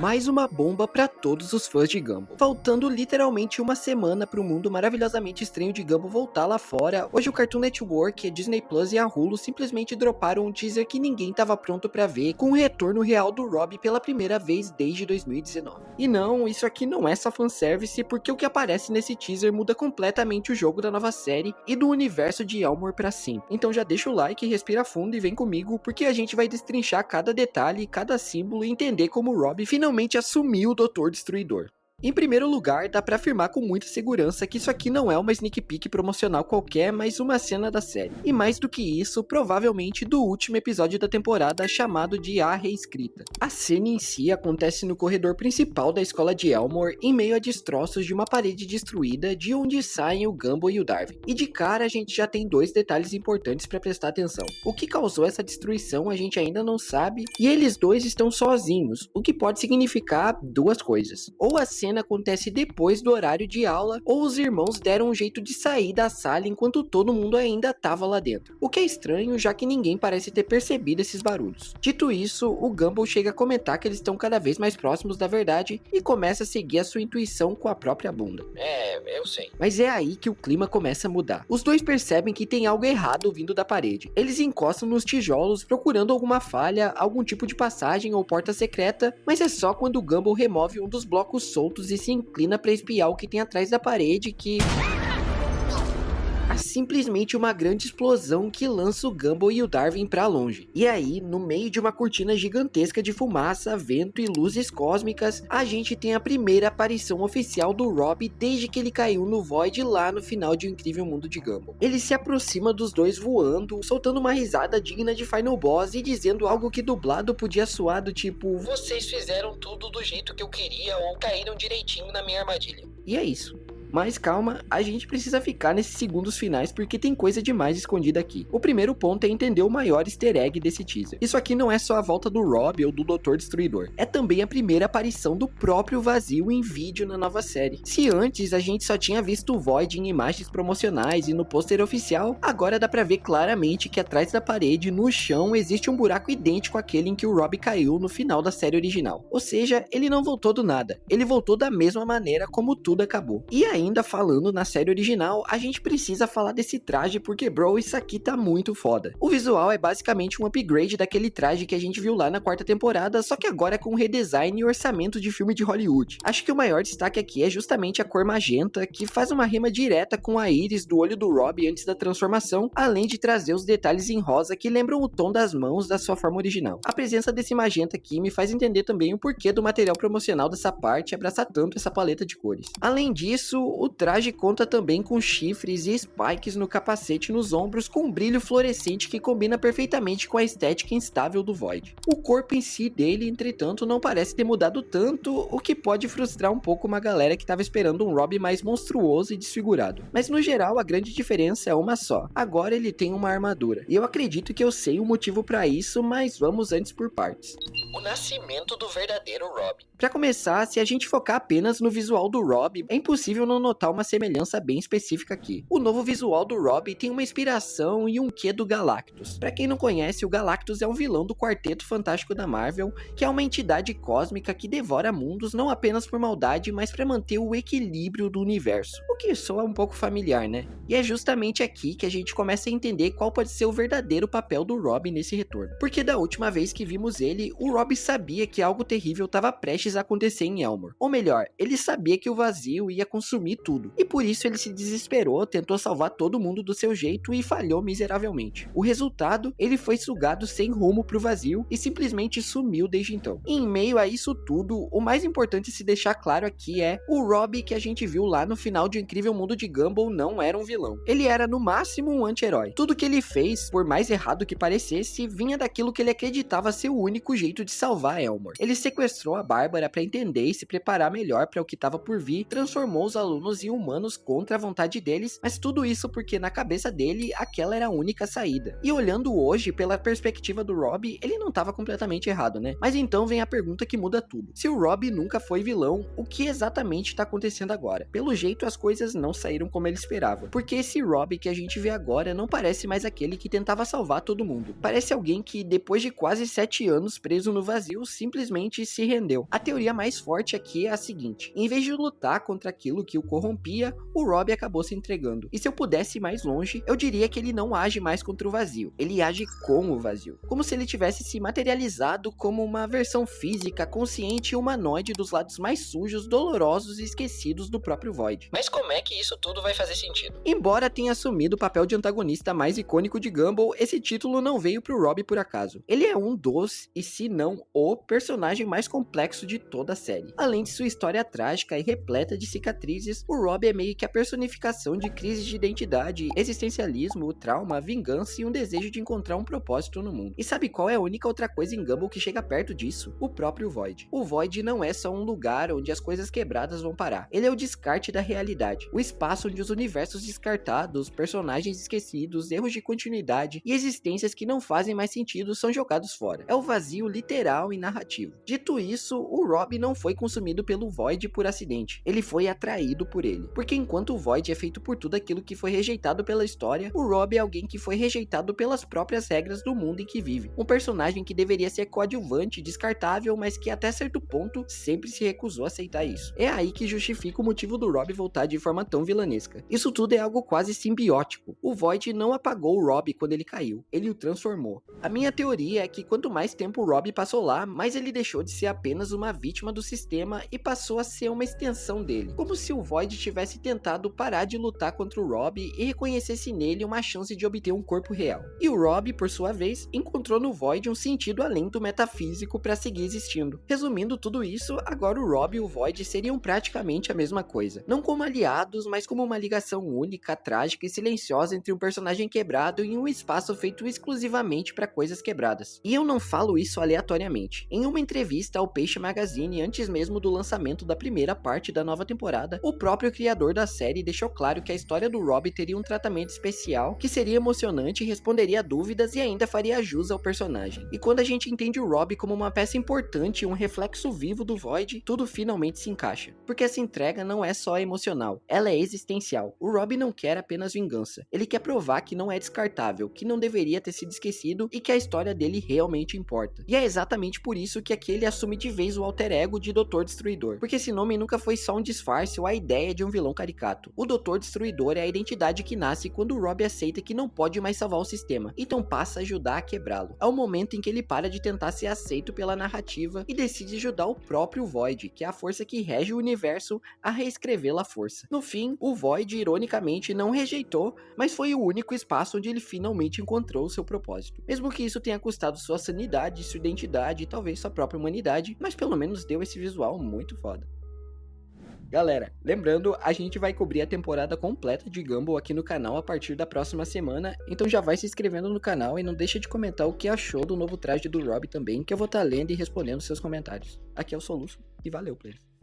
Mais uma bomba pra todos os fãs de Gumball. Faltando literalmente uma semana pro mundo maravilhosamente estranho de Gumball voltar lá fora, hoje o Cartoon Network, a Disney Plus e a Hulu simplesmente droparam um teaser que ninguém tava pronto pra ver, com o retorno real do Rob pela primeira vez desde 2019. E não, isso aqui não é só fanservice, porque o que aparece nesse teaser muda completamente o jogo da nova série e do universo de Elmore pra sempre. Então já deixa o like, respira fundo e vem comigo, porque a gente vai destrinchar cada detalhe, cada símbolo e entender como o Rob finalmente assumiu o Doutor Destruidor. Em primeiro lugar, dá pra afirmar com muita segurança que isso aqui não é uma sneak peek promocional qualquer, mas uma cena da série. E mais do que isso, provavelmente do último episódio da temporada chamado de A Reescrita. A cena em si acontece no corredor principal da escola de Elmore, em meio a destroços de uma parede destruída de onde saem o Gumball e o Darwin. E de cara a gente já tem dois detalhes importantes pra prestar atenção. O que causou essa destruição a gente ainda não sabe, e eles dois estão sozinhos, o que pode significar duas coisas. Ou a cena acontece depois do horário de aula, ou os irmãos deram um jeito de sair da sala enquanto todo mundo ainda estava lá dentro. O que é estranho, já que ninguém parece ter percebido esses barulhos. Dito isso, o Gumball chega a comentar que eles estão cada vez mais próximos da verdade e começa a seguir a sua intuição com a própria bunda. Eu sei. Mas é aí que o clima começa a mudar. Os dois percebem que tem algo errado vindo da parede. Eles encostam nos tijolos procurando alguma falha, algum tipo de passagem ou porta secreta, mas é só quando o Gumball remove um dos blocos soltos e se inclina para espiar o que tem atrás da parede que... há simplesmente uma grande explosão que lança o Gumball e o Darwin pra longe. E aí, no meio de uma cortina gigantesca de fumaça, vento e luzes cósmicas, a gente tem a primeira aparição oficial do Rob desde que ele caiu no Void lá no final de O Incrível Mundo de Gumball. Ele se aproxima dos dois voando, soltando uma risada digna de Final Boss e dizendo algo que dublado podia soar do tipo: Vocês fizeram tudo do jeito que eu queria ou caíram direitinho na minha armadilha. E é isso. Mas calma, a gente precisa ficar nesses segundos finais porque tem coisa demais escondida aqui. O primeiro ponto é entender o maior easter egg desse teaser. Isso aqui não é só a volta do Rob ou do Doutor Destruidor, é também a primeira aparição do próprio Vazio em vídeo na nova série. Se antes a gente só tinha visto o Void em imagens promocionais e no pôster oficial, agora dá pra ver claramente que atrás da parede, no chão, existe um buraco idêntico àquele em que o Rob caiu no final da série original. Ou seja, ele não voltou do nada, ele voltou da mesma maneira como tudo acabou. E ainda falando na série original, a gente precisa falar desse traje porque, bro, isso aqui tá muito foda. O visual é basicamente um upgrade daquele traje que a gente viu lá na quarta temporada, só que agora com redesign e orçamento de filme de Hollywood. Acho que o maior destaque aqui é justamente a cor magenta, que faz uma rima direta com a íris do olho do Rob antes da transformação, além de trazer os detalhes em rosa que lembram o tom das mãos da sua forma original. A presença desse magenta aqui me faz entender também o porquê do material promocional dessa parte abraçar tanto essa paleta de cores. Além disso, o traje conta também com chifres e spikes no capacete e nos ombros com um brilho fluorescente que combina perfeitamente com a estética instável do Void. O corpo em si dele, entretanto, não parece ter mudado tanto, o que pode frustrar um pouco uma galera que estava esperando um Rob mais monstruoso e desfigurado. Mas no geral, a grande diferença é uma só. Agora ele tem uma armadura. E eu acredito que eu sei o motivo para isso, mas vamos antes por partes. O nascimento do verdadeiro Rob. Pra começar, se a gente focar apenas no visual do Rob, é impossível não notar uma semelhança bem específica aqui. O novo visual do Rob tem uma inspiração e um quê do Galactus. Pra quem não conhece, o Galactus é um vilão do Quarteto Fantástico da Marvel, que é uma entidade cósmica que devora mundos não apenas por maldade, mas pra manter o equilíbrio do universo. O que soa um pouco familiar, né? E é justamente aqui que a gente começa a entender qual pode ser o verdadeiro papel do Rob nesse retorno. Porque da última vez que vimos ele, o Rob sabia que algo terrível estava prestes a acontecer em Elmore. Ou melhor, ele sabia que o Vazio ia consumir tudo. E por isso ele se desesperou, tentou salvar todo mundo do seu jeito e falhou miseravelmente. O resultado, ele foi sugado sem rumo pro Vazio e simplesmente sumiu desde então. E em meio a isso tudo, o mais importante se deixar claro aqui é o Rob que a gente viu lá no final de O Incrível Mundo de Gumball não era um vilão. Ele era no máximo um anti-herói. Tudo que ele fez, por mais errado que parecesse, vinha daquilo que ele acreditava ser o único jeito de salvar Elmore. Ele sequestrou a Bárbara para entender e se preparar melhor para o que estava por vir, transformou os alunos em humanos contra a vontade deles, mas tudo isso porque na cabeça dele aquela era a única saída. E olhando hoje pela perspectiva do Rob, ele não estava completamente errado, né? Mas então vem a pergunta que muda tudo. Se o Rob nunca foi vilão, o que exatamente está acontecendo agora? Pelo jeito as coisas não saíram como ele esperava, porque esse Rob que a gente vê agora não parece mais aquele que tentava salvar todo mundo. Parece alguém que depois de quase 7 anos preso no no vazio, simplesmente se rendeu. A teoria mais forte aqui é a seguinte: em vez de lutar contra aquilo que o corrompia, o Robb acabou se entregando. E se eu pudesse ir mais longe, eu diria que ele não age mais contra o vazio, ele age com o vazio. Como se ele tivesse se materializado como uma versão física, consciente e humanoide dos lados mais sujos, dolorosos e esquecidos do próprio Void. Mas como é que isso tudo vai fazer sentido? Embora tenha assumido o papel de antagonista mais icônico de Gumball, esse título não veio pro Robb por acaso. Ele é um dos, e se não o, personagem mais complexo de toda a série. Além de sua história trágica e repleta de cicatrizes, o Robb é meio que a personificação de crise de identidade, existencialismo, trauma, vingança e um desejo de encontrar um propósito no mundo. E sabe qual é a única outra coisa em Gumball que chega perto disso? O próprio Void. O Void não é só um lugar onde as coisas quebradas vão parar. Ele é o descarte da realidade. O espaço onde os universos descartados, personagens esquecidos, erros de continuidade e existências que não fazem mais sentido são jogados fora. É o vazio literal e narrativo. Dito isso, o Robb não foi consumido pelo Void por acidente. Ele foi atraído por ele. Porque enquanto o Void é feito por tudo aquilo que foi rejeitado pela história, o Robb é alguém que foi rejeitado pelas próprias regras do mundo em que vive. Um personagem que deveria ser coadjuvante, descartável, mas que até certo ponto sempre se recusou a aceitar isso. É aí que justifica o motivo do Robb voltar de forma tão vilanesca. Isso tudo é algo quase simbiótico. O Void não apagou o Robb quando ele caiu, ele o transformou. A minha teoria é que quanto mais tempo o Robb passou lá, mais ele deixou de ser apenas uma vítima do sistema e passou a ser uma extensão dele. Como se o Void tivesse tentado parar de lutar contra o Robb e reconhecesse nele uma chance de obter um corpo real. E o Robb, por sua vez, encontrou no Void um sentido além do metafísico para seguir existindo. Resumindo tudo isso, agora o Robb e o Void seriam praticamente a mesma coisa. Não como aliados, mas como uma ligação única, trágica e silenciosa entre um personagem quebrado e um espaço feito exclusivamente para coisas quebradas. E eu não falo isso aleatoriamente. Em uma entrevista ao Peixe Magazine, antes mesmo do lançamento da primeira parte da nova temporada, o próprio criador da série deixou claro que a história do Robb teria um tratamento especial, que seria emocionante, responderia a dúvidas e ainda faria jus ao personagem. E quando a gente entende o Robb como uma peça importante e um reflexo vivo do Void, tudo finalmente se encaixa. Porque essa entrega não é só emocional, ela é existencial. O Robb não quer apenas vingança, ele quer provar que não é descartável, que não deveria ter sido esquecido e que a história dele realmente importa. E é exatamente por isso que aqui ele assume de vez o alter ego de Doutor Destruidor, porque esse nome nunca foi só um disfarce ou a ideia de um vilão caricato. O Doutor Destruidor é a identidade que nasce quando o Robb aceita que não pode mais salvar o sistema, então passa a ajudar a quebrá-lo. É o momento em que ele para de tentar ser aceito pela narrativa e decide ajudar o próprio Void, que é a força que rege o universo, a reescrevê-la à força. No fim, o Void ironicamente não rejeitou, mas foi o único espaço onde ele finalmente encontrou o seu propósito. Mesmo que isso tenha custado sua sanidade, sua identidade e talvez sua própria humanidade, mas pelo menos deu esse visual muito foda. Galera, lembrando, a gente vai cobrir a temporada completa de Gumball aqui no canal a partir da próxima semana, então já vai se inscrevendo no canal e não deixa de comentar o que achou do novo traje do Robb também, que eu vou estar lendo e respondendo seus comentários. Aqui é o Soluço e valeu, players.